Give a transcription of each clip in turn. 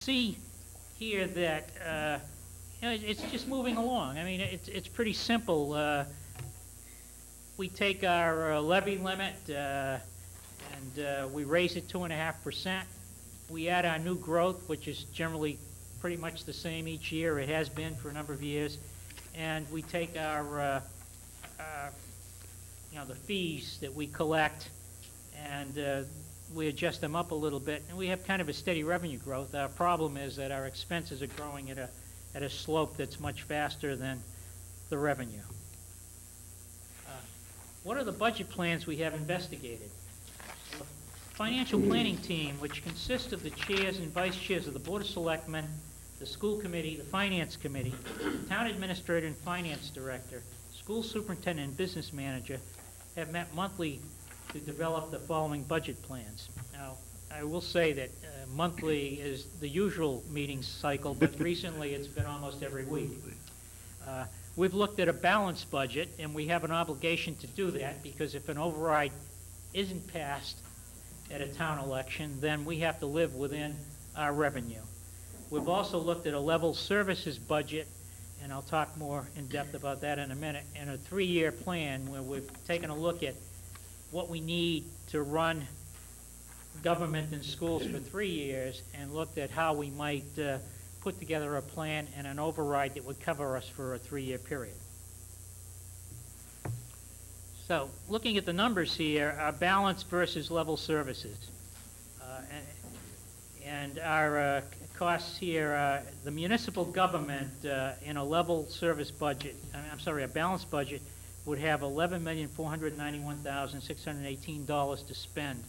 see here that it's just moving along. I mean, it's pretty simple. We take our levy limit and we raise it 2.5%. We add our new growth, which is generally pretty much the same each year. It has been for a number of years. And we take our, the fees that we collect, and we adjust them up a little bit, and we have kind of a steady revenue growth. Our problem is that our expenses are growing at a slope that's much faster than the revenue. What are the budget plans we have investigated? The financial planning team, which consists of the chairs and vice chairs of the Board of Selectmen, the school committee, the finance committee, the town administrator and finance director, school superintendent and business manager, have met monthly to develop the following budget plans. Now, I will say that monthly is the usual meeting cycle, but recently it's been almost every week. We've looked at a balanced budget, and we have an obligation to do that, because if an override isn't passed at a town election, then we have to live within our revenue. We've also looked at a level services budget, and I'll talk more in depth about that in a minute, and a 3-year plan where we've taken a look at what we need to run government and schools for 3 years, and looked at how we might put together a plan and an override that would cover us for a 3-year period. So, looking at the numbers here, our balance versus level services. And our costs here, the municipal government in a level service budget, a balanced budget, would have $11,491,618 to spend.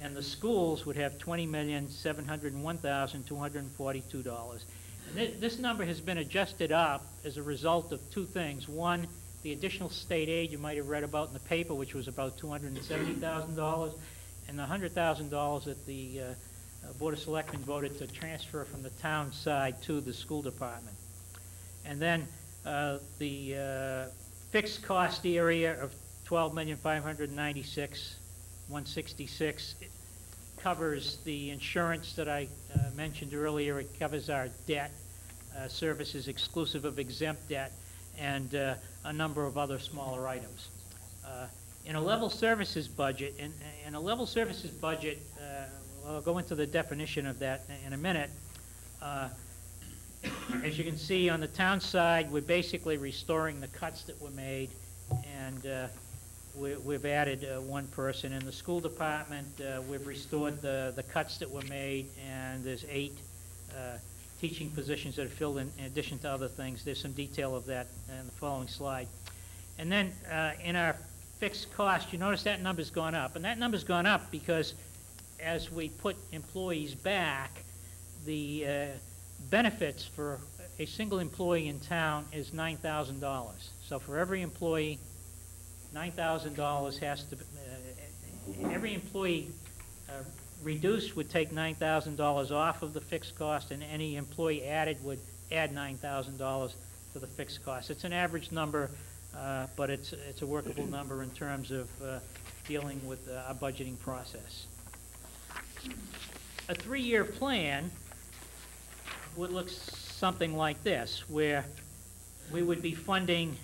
And the schools would have $20,701,242. And this number has been adjusted up as a result of two things. One, the additional state aid you might have read about in the paper, which was about $270,000, and the $100,000 that the Board of Selectmen voted to transfer from the town side to the school department. And then the fixed cost area of $12,596,166 covers the insurance that I mentioned earlier. It covers our debt, services exclusive of exempt debt, and a number of other smaller items. In a level services budget, I'll go into the definition of that in a minute. As you can see on the town side, we're basically restoring the cuts that were made, and we've added one person. In the school department, we've restored the cuts that were made, and there's 8 teaching positions that are filled in addition to other things. There's some detail of that in the following slide. And then in our fixed cost, you notice that number's gone up. And that number's gone up because as we put employees back, the benefits for a single employee in town is $9,000. So for every employee, $9,000 has to, every employee reduced would take $9,000 off of the fixed cost, and any employee added would add $9,000 to the fixed cost. It's an average number, but it's a workable number in terms of dealing with our budgeting process. A 3-year plan would look something like this, where we would be funding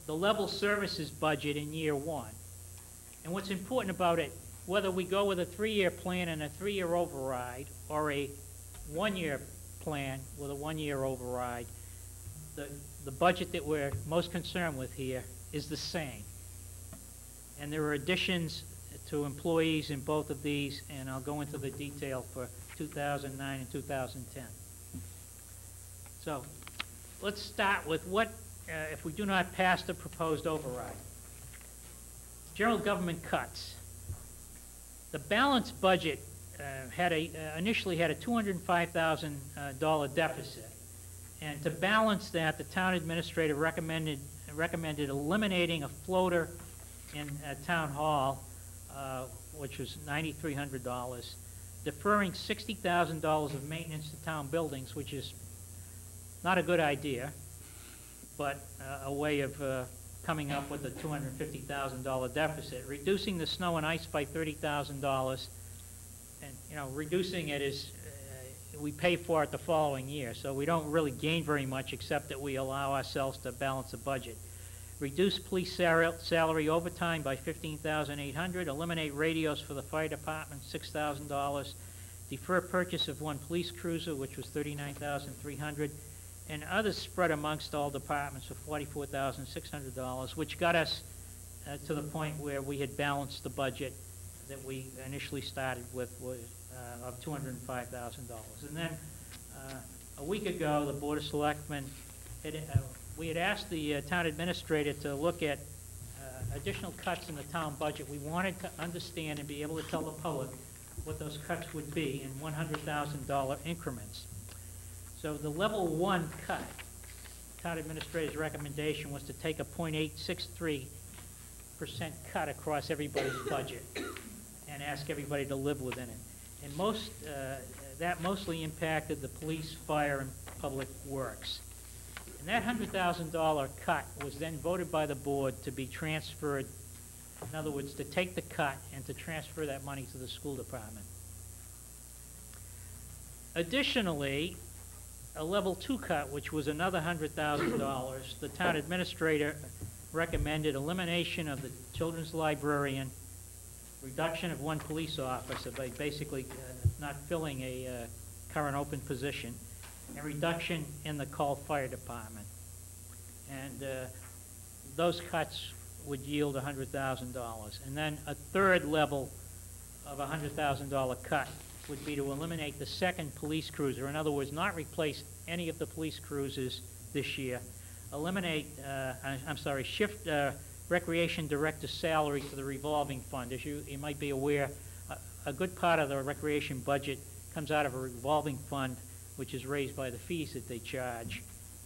the level services budget in year 1. And what's important about it, whether we go with a 3-year plan and a 3-year override, or a 1-year plan with a 1-year override, the budget that we're most concerned with here is the same. And there are additions to employees in both of these, and I'll go into the detail for 2009 and 2010. So let's start with what if we do not pass the proposed override. General government cuts. The balanced budget initially had a $205,000 deficit, and to balance that, the town administrator recommended eliminating a floater in town hall, which was $9,300, deferring $60,000 of maintenance to town buildings, which is not a good idea, but a way of coming up with a $250,000 deficit, reducing the snow and ice by $30,000, and reducing it is we pay for it the following year, so we don't really gain very much except that we allow ourselves to balance the budget. Reduce police salary overtime by $15,800, eliminate radios for the fire department, $6,000, defer purchase of one police cruiser, which was $39,300, and others spread amongst all departments for $44,600, which got us to the point where we had balanced the budget that we initially started with of $205,000. And then a week ago, the Board of Selectmen we had asked the town administrator to look at additional cuts in the town budget. We wanted to understand and be able to tell the public what those cuts would be in $100,000 increments. So the level 1 cut, town administrator's recommendation was to take a 0.863% cut across everybody's budget and ask everybody to live within it. And that mostly impacted the police, fire, and public works. And that $100,000 cut was then voted by the board to be transferred, in other words, to take the cut and to transfer that money to the school department. Additionally, a level 2 cut, which was another $100,000, the town administrator recommended elimination of the children's librarian, reduction of one police officer by basically not filling a current open position, and reduction in the call fire department. And those cuts would yield $100,000. And then a third level of a $100,000 cut would be to eliminate the second police cruiser. In other words, not replace any of the police cruisers this year. Shift recreation director's salary to the revolving fund. As you might be aware, a good part of the recreation budget comes out of a revolving fund, which is raised by the fees that they charge.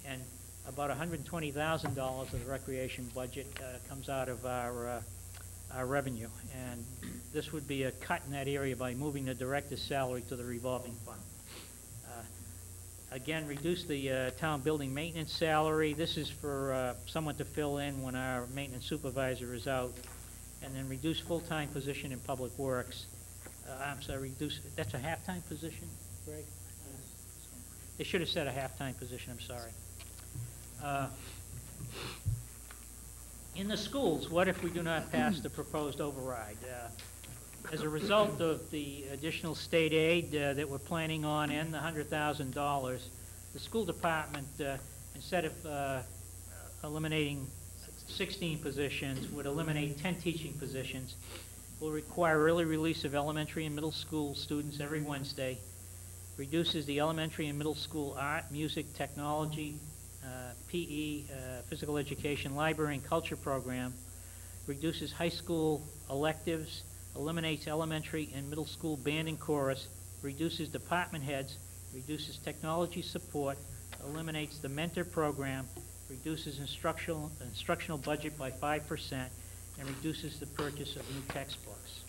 And about $120,000 of the recreation budget comes out of our revenue. And this would be a cut in that area by moving the director's salary to the revolving fund. Again, reduce the town building maintenance salary. This is for someone to fill in when our maintenance supervisor is out. And then reduce full-time position in public works. That's a half-time position, Greg? They should have said a half-time position, I'm sorry. In the schools, what if we do not pass the proposed override? As a result of the additional state aid that we're planning on and the $100,000, the school department, instead of eliminating 16 positions, would eliminate 10 teaching positions, will require early release of elementary and middle school students every Wednesday, reduces the elementary and middle school art, music, technology, PE, physical education, library, and culture program, reduces high school electives, eliminates elementary and middle school band and chorus, reduces department heads, reduces technology support, eliminates the mentor program, reduces instructional budget by 5%, and reduces the purchase of new textbooks.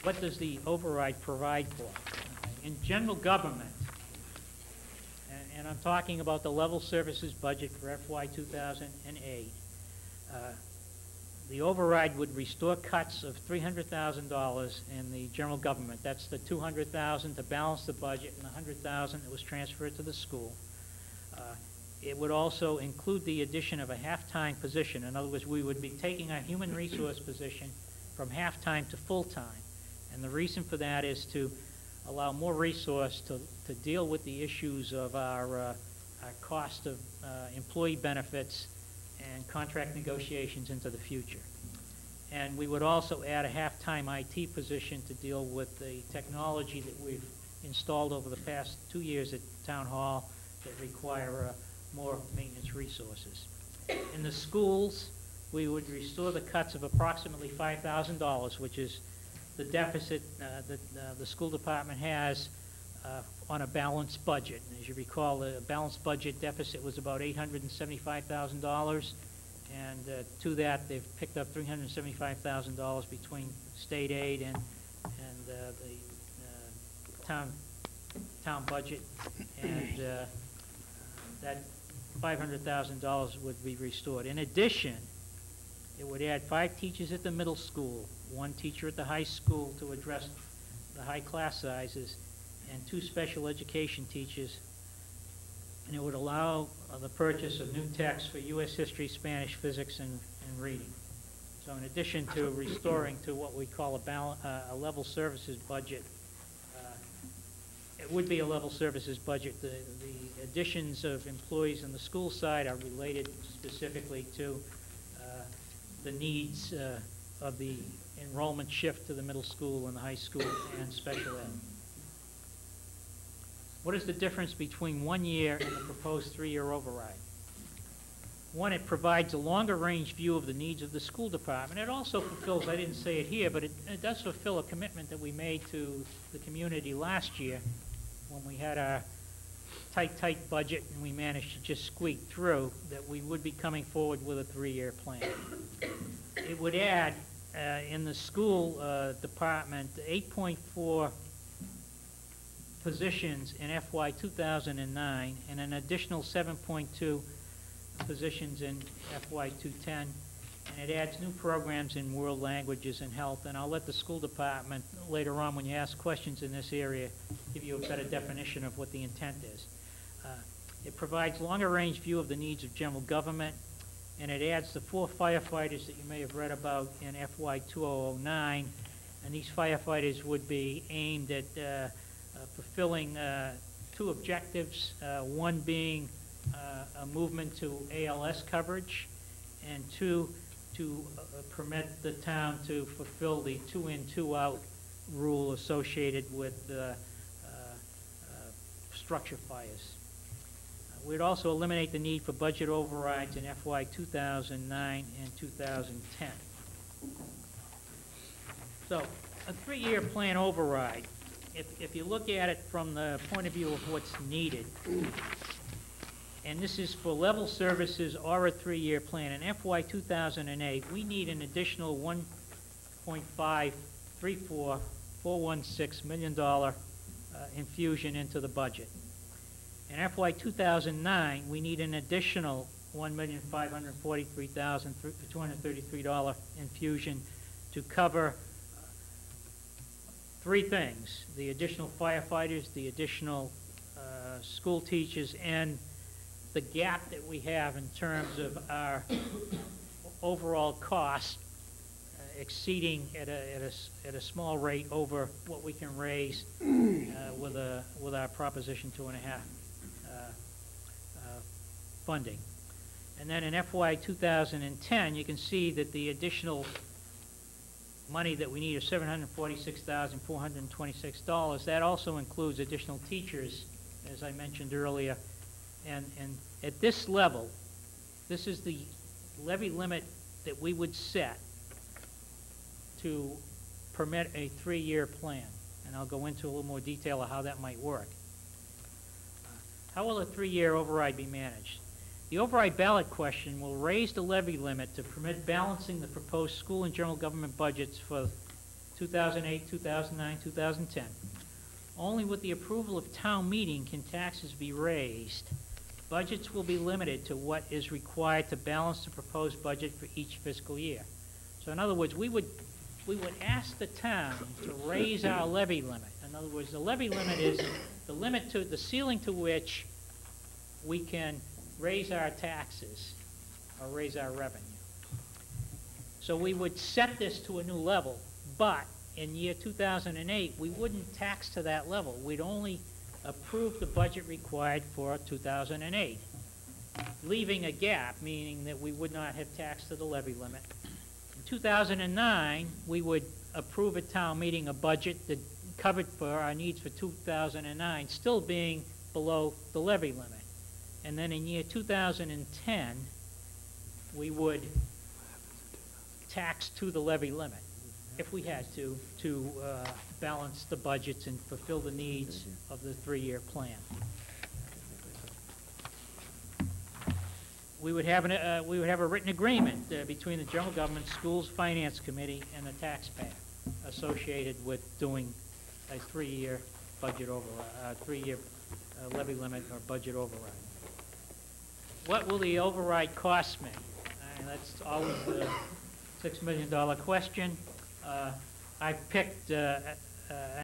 What does the override provide for? In general government, and I'm talking about the level services budget for FY 2008, the override would restore cuts of $300,000 in the general government. That's the $200,000 to balance the budget and the $100,000 that was transferred to the school. It would also include the addition of a half-time position. In other words, we would be taking our human resource position from half-time to full-time. And the reason for that is to allow more resource to deal with the issues of our cost of employee benefits and contract negotiations into the future. And we would also add a half-time IT position to deal with the technology that we've installed over the past 2 years at Town Hall that require more maintenance resources. In the schools, we would restore the cuts of approximately $5,000, which is the deficit that the school department has on a balanced budget. As you recall, the balanced budget deficit was about $875,000, and to that they've picked up $375,000 between state aid and the town budget, and that $500,000 would be restored. In addition, it would add 5 teachers at the middle school, 1 teacher at the high school to address the high class sizes, and 2 special education teachers. And it would allow the purchase of new texts for U.S. history, Spanish, physics, and reading. So in addition to restoring to what we call a level services budget, it would be a level services budget. The additions of employees on the school side are related specifically to the needs of the enrollment shift to the middle school and the high school and special ed. What is the difference between 1 year and the proposed 3-year override? One, it provides a longer range view of the needs of the school department. It also fulfills, I didn't say it here, but it does fulfill a commitment that we made to the community last year when we had our tight budget and we managed to just squeak through, that we would be coming forward with a 3-year plan. It would add in the school department 8.4 positions in FY 2009 and an additional 7.2 positions in FY 2010, and it adds new programs in world languages and health. And I'll let the school department later on, when you ask questions in this area, give you a better definition of what the intent is. It provides longer range view of the needs of general government, and it adds the 4 firefighters that you may have read about in FY 2009, and these firefighters would be aimed at fulfilling 2 objectives, one being a movement to ALS coverage, and 2, to permit the town to fulfill the 2-in, 2-out rule associated with structure fires. We'd also eliminate the need for budget overrides in FY 2009 and 2010. So, a 3-year plan override, if you look at it from the point of view of what's needed, and this is for level services or a 3-year plan, in FY 2008, we need an additional $1.534416 million infusion into the budget. In FY 2009, we need an additional $1,543,233 infusion to cover 3 things: the additional firefighters, the additional school teachers, and the gap that we have in terms of our overall cost exceeding at a small rate over what we can raise with our Proposition 2.5 funding. And then in FY 2010, you can see that the additional money that we need is $746,426. That also includes additional teachers, as I mentioned earlier. And at this level, this is the levy limit that we would set to permit a 3-year plan. And I'll go into a little more detail of how that might work. How will a 3-year override be managed? The override ballot question will raise the levy limit to permit balancing the proposed school and general government budgets for 2008, 2009, 2010. Only with the approval of town meeting can taxes be raised. Budgets will be limited to what is required to balance the proposed budget for each fiscal year. So in other words, we would ask the town to raise our levy limit. In other words, the levy limit is the limit to the ceiling to which we can raise our taxes or raise our revenue. So we would set this to a new level, but in year 2008, we wouldn't tax to that level. We'd only approve the budget required for 2008, leaving a gap, meaning that we would not have taxed to the levy limit. In 2009, we would approve at town meeting a budget that covered for our needs for 2009, still being below the levy limit. And then in year 2010, we would tax to the levy limit, if we had to balance the budgets and fulfill the needs of the 3-year plan. We would have a written agreement between the General Government Schools Finance Committee and the taxpayer associated with doing a 3-year budget override, 3-year levy limit or budget override. What will the override cost me? And that's always the $6 million question. I picked